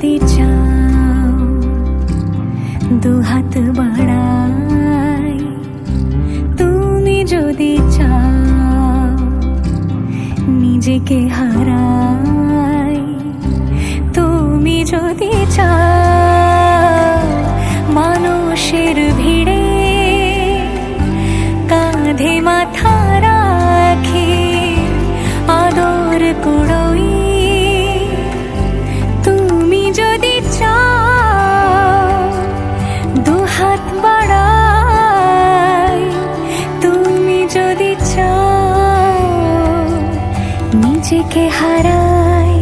যদি চাও দুহাত বাড়াই, তুমি যদি চাও নিজেকে হারাই, তুমি যদি চাও মানুষের ভিড়ে কাঁধে মাথা রাখি আদর কুড়োই, তুমি যদি চাও দুহাত বাড়াই, তুমি যদি চাও নিজেকে হারাই।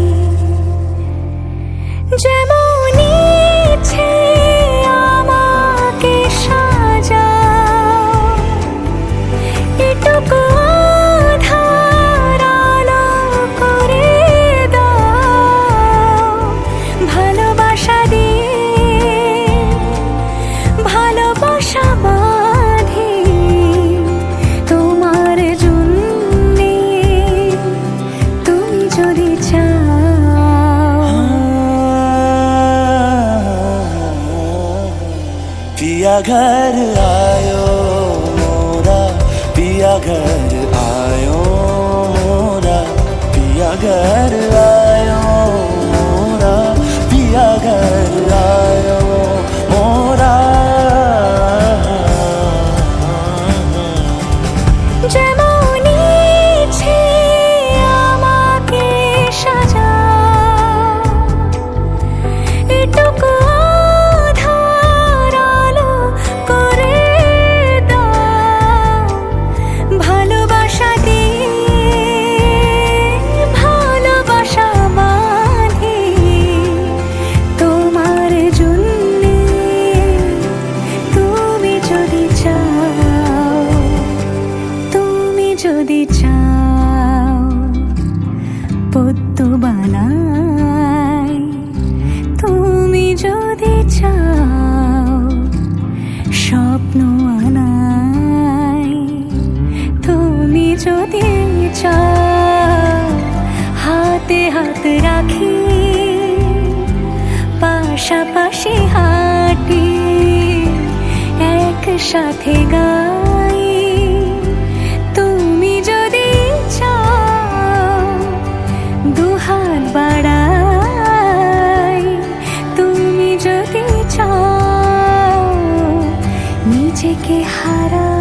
যেমন ইচ্ছে আমাকে সাজাও, এটুকু আধার আলো করে দাও, ভালোবাসা দিয়ে ভালোবাসা বাঁধি তোমার জন্যে, তুমি যদি চাও। पिया घर आयो मोरा, पिया घर आयो मोरा, पिया घर आयो मोरा, पिया घर आयो मोरा। যেমন ইচ্ছে আমাকে সাজাও, এটুকু আধার আলো করে দাও, ভালোবাসা দিয়ে ভালোবাসা বাঁধি তোমার জন্যে, তুমি যদি চাও, তুমি যদি চাও পদ্ম বানাই, তুমি যদি চাও স্বপ্ন আনাই, তুমি যদি চাও হাতে হাত রাখি পাশাপাশি হাঁটি একসাথে গাই, তুমি যদি চাও দুহাত বাড়াই, তুমি যদি চাও নিজেকে হারাই।